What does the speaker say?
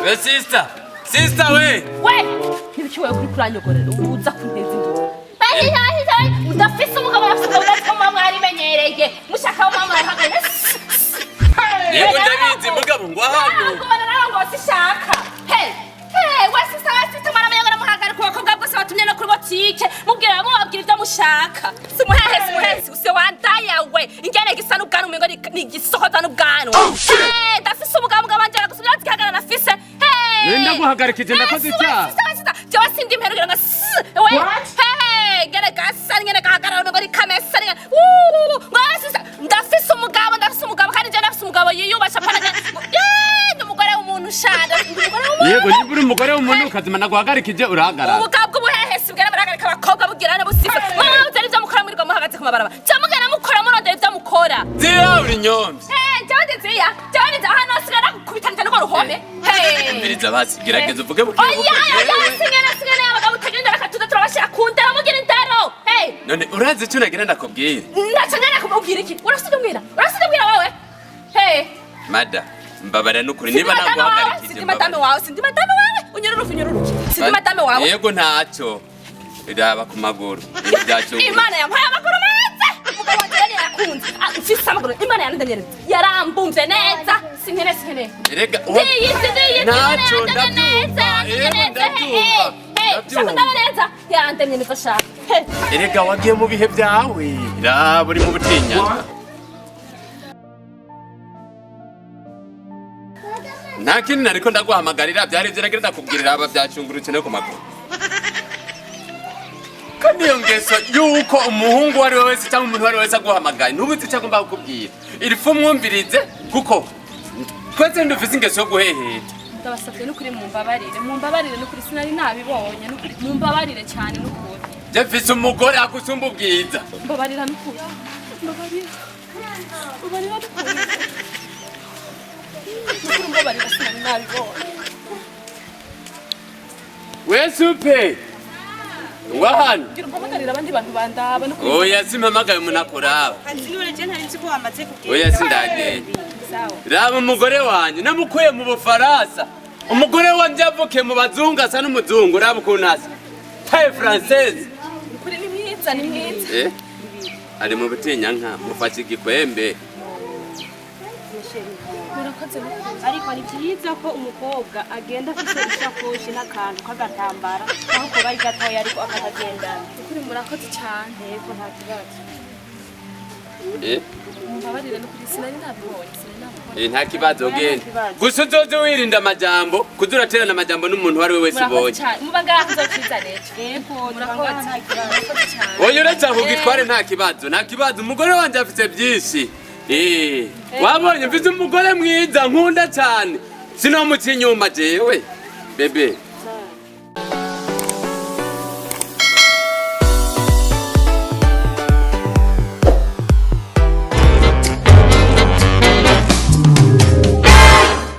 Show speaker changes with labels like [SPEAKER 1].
[SPEAKER 1] We sister. Sister we.
[SPEAKER 2] We. Nibiki wewe kuri kuranyogorera uza kunteza indu. Bani udafise umugabo afite mama ari menyereye. Mushaka mama arahagaye.
[SPEAKER 1] Yego ndabizi mugabo ngo hano.
[SPEAKER 2] Ngomana nawe ngo sishaka. Hey. Sister mara menyera muhagara ku bakobwa bwose batumye no kuri botike. Mubwira mubabwira ibyo mushaka. Simuhehesi use wandaya we. Ingene gisa n'ubwana umengo ni gisohoza n'ubwana. Ndafise umugabo wanje aragusubira atihagara nafise.
[SPEAKER 1] Nenda guhagarikije ndakoze icyaha.
[SPEAKER 2] Jewe sindi imperugira nga we. Gere gasa ngene gahagarara umengo ni kamesa ngene. Ngwasisa ndafise umugabo kandi je ndafise umugabo yiyubasha pana. Umugore w'umuntu shada.
[SPEAKER 1] Yego niburi umugore w'umuntu ukazima naguhagarikije urahagarara.
[SPEAKER 2] Ubugabo bw'ubuhehesi bwera baragarika abakobwa bugirana busifa. Mama utari byo mukora muri rwo muhagaze ku mabaraba. Cyamugana mukora murondera ibyo mukora.
[SPEAKER 1] Zira uri nyombe.
[SPEAKER 2] Jawadi hano sigara kubitana no ruhome.
[SPEAKER 1] Mbiriza basi gerageza uvuge buke.
[SPEAKER 2] Singana abagabo utagenda rakatuda turabashira kundera mugira indaro.
[SPEAKER 1] None urazi icyo nagira ndakubwira.
[SPEAKER 2] Ndacangana kubwira iki? Urasubwira wawe.
[SPEAKER 1] Mada mbabara nukuri niba naguhagarikije.
[SPEAKER 2] Sindi madame wawe. Unyururuke. Sindi madame wawe.
[SPEAKER 1] Yego ntacyo. Iraba ku maguru. Ibyacu.
[SPEAKER 2] Imana yampaye amaguru meza. Umugabo wanje yakunze. Mfise amaguru. Imana yanandanye neza. Yarambumve neza. Sinkene.
[SPEAKER 1] Erega.
[SPEAKER 2] Ntacyo ndabyumva. Neza. Yarandemye neza shaka.
[SPEAKER 1] Erega wagiye mu bihe byawe. Raba uri mu butinyana. Nta kintu nariko ndaguhamagarira byari byaragira ndakubwirira aba byacungurutse no ku maguru. Kandi iyo ngeso yuko umuhungu wari wese cyangwa umuntu wari wese aguhamagaye nubuze icyo agomba kukubwira. Irifu mwumvirize kuko twese ndufise ingeso yo guheheta.
[SPEAKER 2] Ndabasabye n'ukuri mumbabarire n'ukuri sinari nabibonye n'ukuri mumbabarire cyane n'ukuri.
[SPEAKER 1] Je mfise umugore agusumba ubwiza.
[SPEAKER 2] Mbabarira n'ukuri. Mbabarira n'ukuri. Mbabarira sinari nabibonye.
[SPEAKER 1] We supe. Wahano.
[SPEAKER 2] Mpamagarira abandi bantu bandaba n'ukuri.
[SPEAKER 1] Oya simpamagaye umuntu akuraba.
[SPEAKER 3] Kanzigure je ntari nzi ko wamaze kugenda.
[SPEAKER 1] Oya sindageye. Raba umugore wanjye namukuye mu Bufaransa. Umugore wanjye yavukiye mu bazungu asa n'umuzungu raba ukuntu asa. Taille française.
[SPEAKER 2] Kuri ni mwiza.
[SPEAKER 1] Ari mu butinyanka mufashe igikwembe.
[SPEAKER 2] Murakoze
[SPEAKER 3] Ariko ni byiza ko umukobwa agenda afite ishakoshi n'akantu k'agatambara aho ko bari gatoya ariko akahagendana.
[SPEAKER 2] Kuri murakoze cyane.
[SPEAKER 3] Yego nta kibazo.
[SPEAKER 2] Mbabarire n'ukuri sinari nabibonye.
[SPEAKER 1] Nta kibazo genda. Gusa uzoze wirinda amajambo kuzuraterana amajambo n'umuntu wari we wese ubonye.
[SPEAKER 2] Muba ngaho nzokiza rero.
[SPEAKER 3] Yego
[SPEAKER 2] Murakoze cyane.
[SPEAKER 1] Oya uretse aho ugitware nta kibazo. Umugore wanjye afite byinshi. Wabonye mfite umugore mwiza nkunda cyane. Sinomuca inyuma jewe. Bebe.